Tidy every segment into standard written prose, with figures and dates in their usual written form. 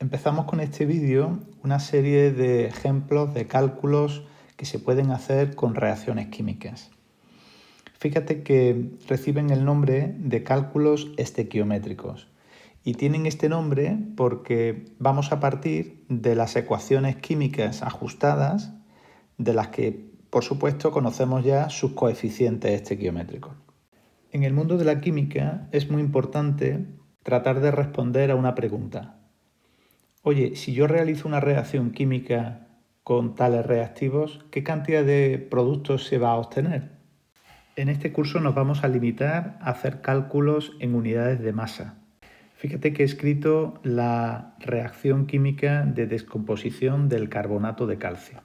Empezamos con este vídeo una serie de ejemplos de cálculos que se pueden hacer con reacciones químicas. Fíjate que reciben el nombre de cálculos estequiométricos y tienen este nombre porque vamos a partir de las ecuaciones químicas ajustadas, de las que por supuesto conocemos ya sus coeficientes estequiométricos. En el mundo de la química es muy importante tratar de responder a una pregunta. Oye, si yo realizo una reacción química con tales reactivos, ¿qué cantidad de productos se va a obtener? En este curso nos vamos a limitar a hacer cálculos en unidades de masa. Fíjate que he escrito la reacción química de descomposición del carbonato de calcio.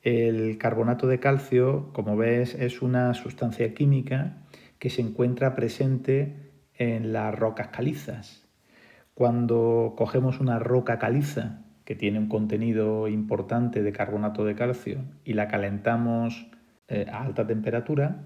El carbonato de calcio, como ves, es una sustancia química que se encuentra presente en las rocas calizas. Cuando cogemos una roca caliza que tiene un contenido importante de carbonato de calcio y la calentamos a alta temperatura,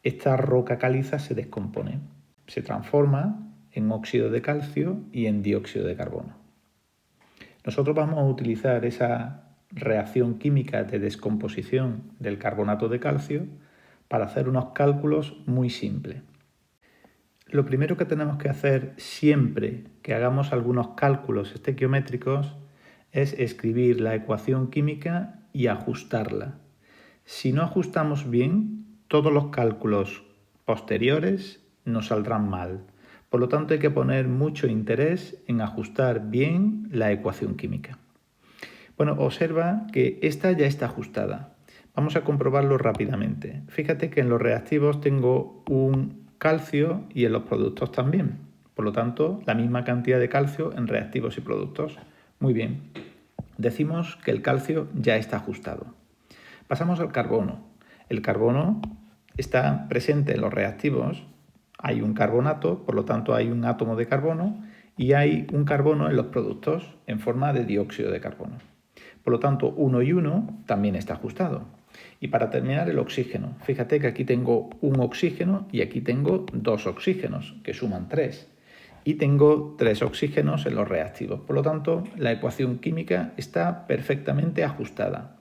esta roca caliza se descompone, se transforma en óxido de calcio y en dióxido de carbono. Nosotros vamos a utilizar esa reacción química de descomposición del carbonato de calcio para hacer unos cálculos muy simples. Lo primero que tenemos que hacer siempre que hagamos algunos cálculos estequiométricos es escribir la ecuación química y ajustarla. Si no ajustamos bien, todos los cálculos posteriores nos saldrán mal. Por lo tanto, hay que poner mucho interés en ajustar bien la ecuación química. Bueno, observa que esta ya está ajustada. Vamos a comprobarlo rápidamente. Fíjate que en los reactivos tengo un calcio y en los productos también. Por lo tanto, la misma cantidad de calcio en reactivos y productos. Muy bien. Decimos que el calcio ya está ajustado. Pasamos al carbono. El carbono está presente en los reactivos. Hay un carbonato, por lo tanto hay un átomo de carbono, y hay un carbono en los productos en forma de dióxido de carbono. Por lo tanto, 1 y 1 también está ajustado. Y para terminar, el oxígeno. Fíjate que aquí tengo un oxígeno y aquí tengo dos oxígenos, que suman 3. Y tengo 3 oxígenos en los reactivos. Por lo tanto, la ecuación química está perfectamente ajustada.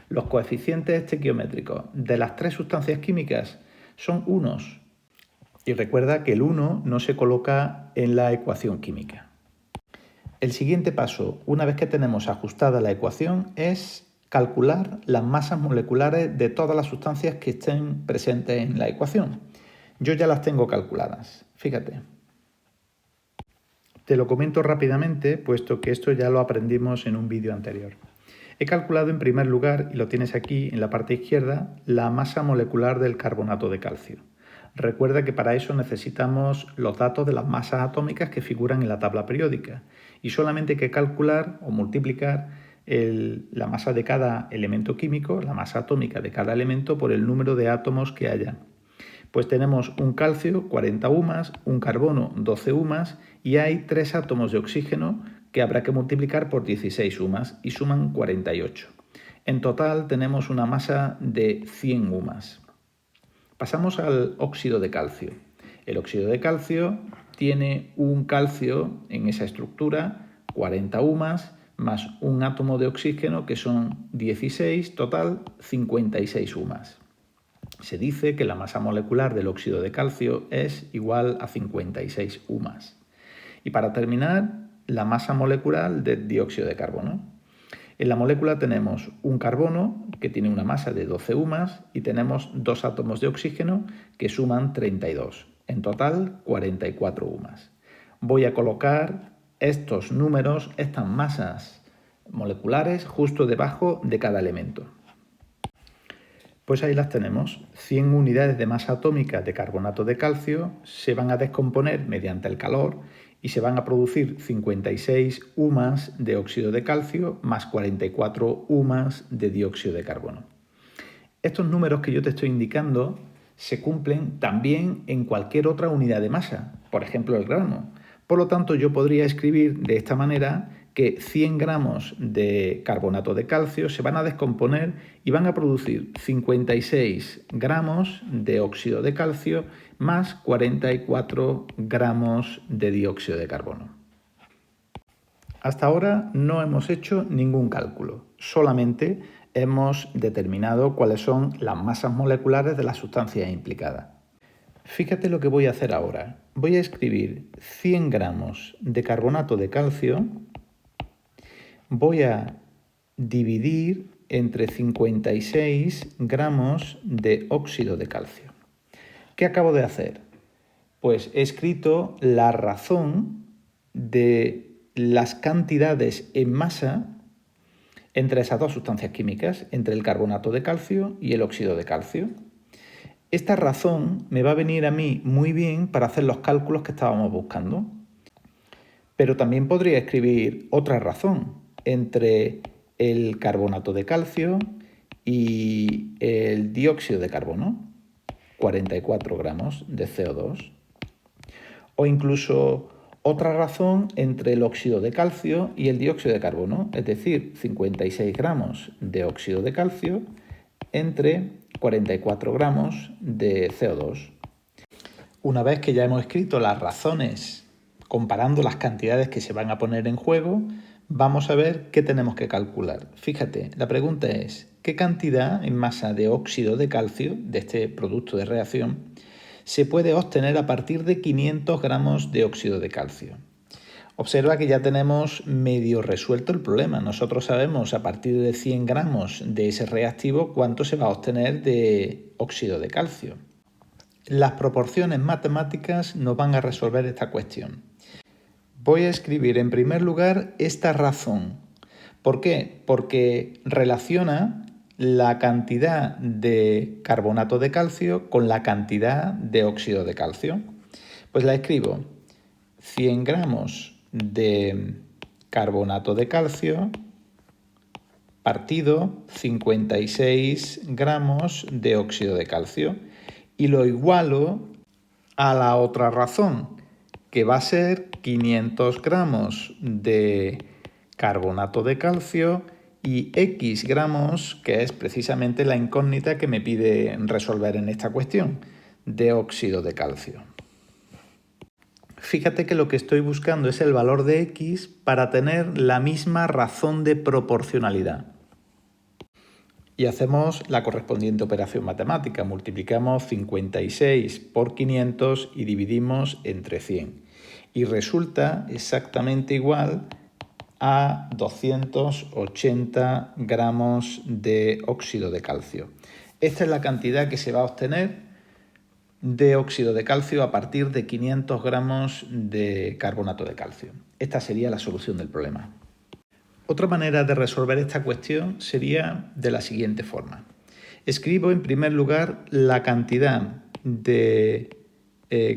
Los coeficientes estequiométricos de las 3 sustancias químicas son unos. Y recuerda que el 1 no se coloca en la ecuación química. El siguiente paso, una vez que tenemos ajustada la ecuación, es calcular las masas moleculares de todas las sustancias que estén presentes en la ecuación. Yo ya las tengo calculadas, fíjate. Te lo comento rápidamente, puesto que esto ya lo aprendimos en un vídeo anterior. He calculado en primer lugar, y lo tienes aquí en la parte izquierda, la masa molecular del carbonato de calcio. Recuerda que para eso necesitamos los datos de las masas atómicas que figuran en la tabla periódica y solamente hay que calcular o multiplicar la masa de cada elemento químico, la masa atómica de cada elemento por el número de átomos que haya. Pues tenemos un calcio, 40 UMAS, un carbono, 12 UMAS y hay 3 átomos de oxígeno que habrá que multiplicar por 16 UMAS y suman 48. En total tenemos una masa de 100 UMAS. Pasamos al óxido de calcio. El óxido de calcio tiene un calcio en esa estructura, 40 UMAS, más un átomo de oxígeno que son 16, total 56 UMAS. Se dice que la masa molecular del óxido de calcio es igual a 56 UMAS. Y para terminar, la masa molecular del dióxido de carbono. En la molécula tenemos un carbono que tiene una masa de 12 UMAS y tenemos 2 átomos de oxígeno que suman 32. En total, 44 UMAS. Voy a colocar estos números, estas masas moleculares, justo debajo de cada elemento. Pues ahí las tenemos. 100 unidades de masa atómica de carbonato de calcio se van a descomponer mediante el calor y se van a producir 56 UMAS de óxido de calcio más 44 UMAS de dióxido de carbono. Estos números que yo te estoy indicando se cumplen también en cualquier otra unidad de masa, por ejemplo el gramo. Por lo tanto, yo podría escribir de esta manera que 100 gramos de carbonato de calcio se van a descomponer y van a producir 56 gramos de óxido de calcio más 44 gramos de dióxido de carbono. Hasta ahora no hemos hecho ningún cálculo, solamente hemos determinado cuáles son las masas moleculares de las sustancias implicadas. Fíjate lo que voy a hacer ahora. Voy a escribir 100 gramos de carbonato de calcio, voy a dividir entre 56 gramos de óxido de calcio. ¿Qué acabo de hacer? Pues he escrito la razón de las cantidades en masa entre esas dos sustancias químicas, entre el carbonato de calcio y el óxido de calcio. Esta razón me va a venir a mí muy bien para hacer los cálculos que estábamos buscando. Pero también podría escribir otra razón entre el carbonato de calcio y el dióxido de carbono, 44 gramos de CO2. O incluso otra razón entre el óxido de calcio y el dióxido de carbono, es decir, 56 gramos de óxido de calcio entre 44 gramos de CO2. Una vez que ya hemos escrito las razones comparando las cantidades que se van a poner en juego, vamos a ver qué tenemos que calcular. Fíjate, la pregunta es, ¿qué cantidad en masa de óxido de calcio, de este producto de reacción, se puede obtener a partir de 500 gramos de óxido de calcio? Observa que ya tenemos medio resuelto el problema. Nosotros sabemos a partir de 100 gramos de ese reactivo cuánto se va a obtener de óxido de calcio. Las proporciones matemáticas nos van a resolver esta cuestión. Voy a escribir en primer lugar esta razón. ¿Por qué? Porque relaciona la cantidad de carbonato de calcio con la cantidad de óxido de calcio. Pues la escribo 100 gramos de carbonato de calcio partido 56 gramos de óxido de calcio y lo igualo a la otra razón, que va a ser 500 gramos de carbonato de calcio y X gramos, que es precisamente la incógnita que me pide resolver en esta cuestión, de óxido de calcio. Fíjate que lo que estoy buscando es el valor de X para tener la misma razón de proporcionalidad. Y hacemos la correspondiente operación matemática. Multiplicamos 56 por 500 y dividimos entre 100. Y resulta exactamente igual a 280 gramos de óxido de calcio. Esta es la cantidad que se va a obtener de óxido de calcio a partir de 500 gramos de carbonato de calcio. Esta sería la solución del problema. Otra manera de resolver esta cuestión sería de la siguiente forma. Escribo en primer lugar la cantidad de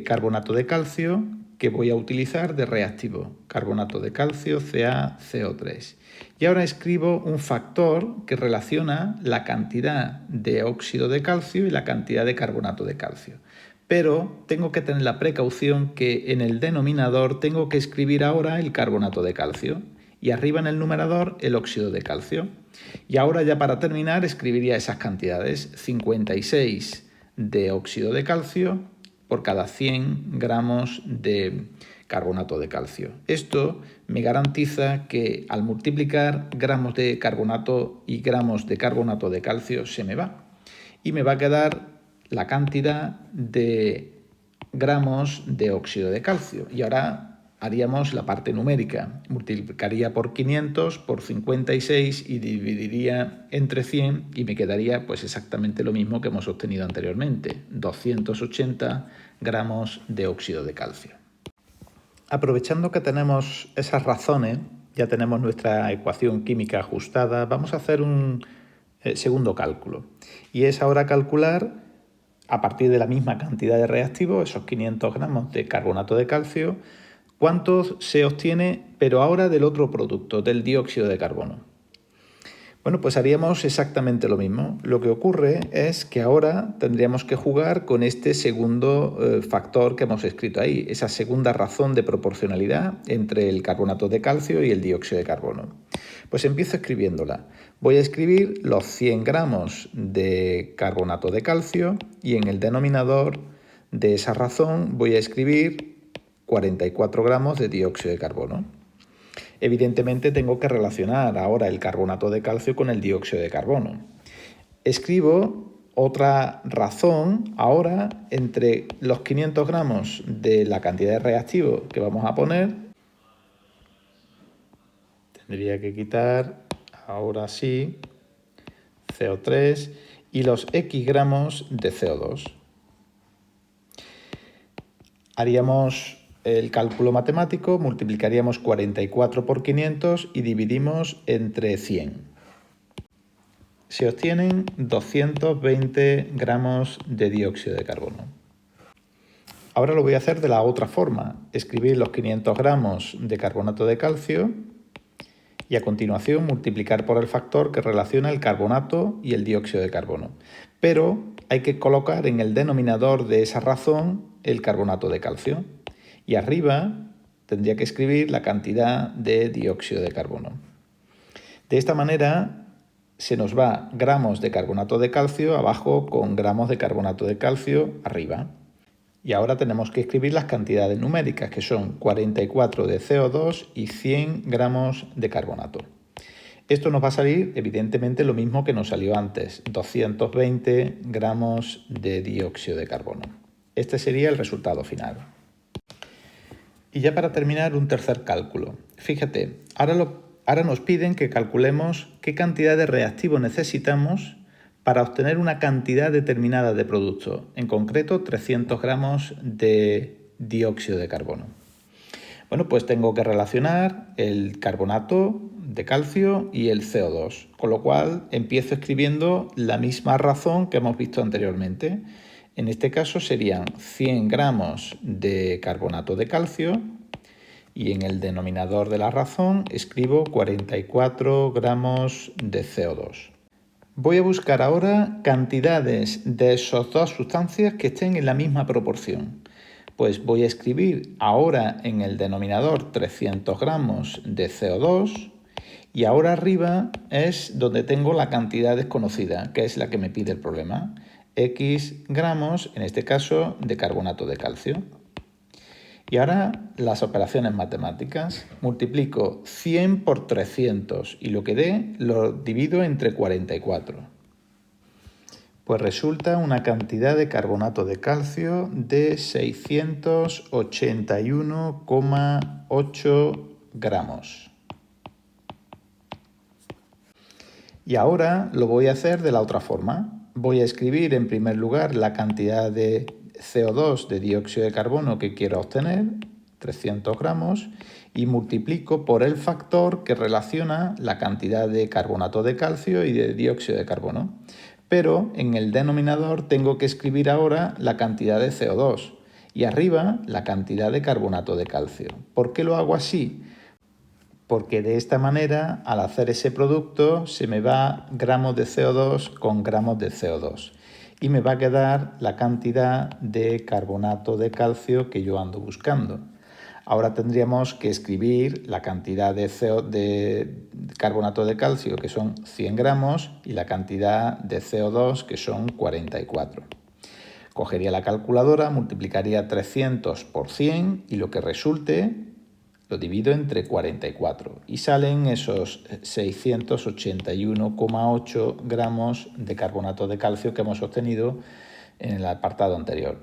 carbonato de calcio que voy a utilizar de reactivo, carbonato de calcio CaCO3. Y ahora escribo un factor que relaciona la cantidad de óxido de calcio y la cantidad de carbonato de calcio. Pero tengo que tener la precaución que en el denominador tengo que escribir ahora el carbonato de calcio y arriba en el numerador el óxido de calcio. Y ahora ya para terminar escribiría esas cantidades, 56 de óxido de calcio por cada 100 gramos de carbonato de calcio. Esto me garantiza que al multiplicar gramos de carbonato y gramos de carbonato de calcio se me va. Y me va a quedar la cantidad de gramos de óxido de calcio. Y ahora haríamos la parte numérica. Multiplicaría por 500 por 56 y dividiría entre 100 y me quedaría pues exactamente lo mismo que hemos obtenido anteriormente, 280 gramos de óxido de calcio. Aprovechando que tenemos esas razones, ya tenemos nuestra ecuación química ajustada, vamos a hacer un segundo cálculo. Y es ahora calcular, a partir de la misma cantidad de reactivo, esos 500 gramos de carbonato de calcio, cuánto se obtiene, pero ahora del otro producto, del dióxido de carbono. Bueno, pues haríamos exactamente lo mismo. Lo que ocurre es que ahora tendríamos que jugar con este segundo factor que hemos escrito ahí, esa segunda razón de proporcionalidad entre el carbonato de calcio y el dióxido de carbono. Pues empiezo escribiéndola. Voy a escribir los 100 gramos de carbonato de calcio y en el denominador de esa razón voy a escribir 44 gramos de dióxido de carbono. Evidentemente tengo que relacionar ahora el carbonato de calcio con el dióxido de carbono. Escribo otra razón ahora entre los 500 gramos de la cantidad de reactivo que vamos a poner. Tendría que quitar, ahora sí, CO3 y los X gramos de CO2. Haríamos el cálculo matemático, multiplicaríamos 44 por 500 y dividimos entre 100. Se obtienen 220 gramos de dióxido de carbono. Ahora lo voy a hacer de la otra forma, escribir los 500 gramos de carbonato de calcio y a continuación multiplicar por el factor que relaciona el carbonato y el dióxido de carbono. Pero hay que colocar en el denominador de esa razón el carbonato de calcio y arriba tendría que escribir la cantidad de dióxido de carbono. De esta manera se nos va gramos de carbonato de calcio abajo con gramos de carbonato de calcio arriba. Y ahora tenemos que escribir las cantidades numéricas, que son 44 de CO2 y 100 gramos de carbonato. Esto nos va a salir evidentemente lo mismo que nos salió antes, 220 gramos de dióxido de carbono. Este sería el resultado final. Y ya para terminar, un tercer cálculo. Fíjate, ahora nos piden que calculemos qué cantidad de reactivo necesitamos para obtener una cantidad determinada de producto, en concreto 300 gramos de dióxido de carbono. Bueno, pues tengo que relacionar el carbonato de calcio y el CO2, con lo cual empiezo escribiendo la misma razón que hemos visto anteriormente. En este caso serían 100 gramos de carbonato de calcio y en el denominador de la razón escribo 44 gramos de CO2. Voy a buscar ahora cantidades de esas dos sustancias que estén en la misma proporción. Pues voy a escribir ahora en el denominador 300 gramos de CO2 y ahora arriba es donde tengo la cantidad desconocida, que es la que me pide el problema. X gramos, en este caso, de carbonato de calcio. Y ahora las operaciones matemáticas. Multiplico 100 por 300 y lo que dé lo divido entre 44. Pues resulta una cantidad de carbonato de calcio de 681,8 gramos. Y ahora lo voy a hacer de la otra forma. Voy a escribir en primer lugar la cantidad de CO2 de dióxido de carbono que quiero obtener, 300 gramos, y multiplico por el factor que relaciona la cantidad de carbonato de calcio y de dióxido de carbono. Pero en el denominador tengo que escribir ahora la cantidad de CO2 y arriba la cantidad de carbonato de calcio. ¿Por qué lo hago así? Porque de esta manera, al hacer ese producto, se me va gramos de CO2 con gramos de CO2 y me va a quedar la cantidad de carbonato de calcio que yo ando buscando. Ahora tendríamos que escribir la cantidad de carbonato de calcio, que son 100 gramos, y la cantidad de CO2, que son 44. Cogería la calculadora, multiplicaría 300 por 100 y lo que resulte lo divido entre 44 y salen esos 681,8 gramos de carbonato de calcio que hemos obtenido en el apartado anterior.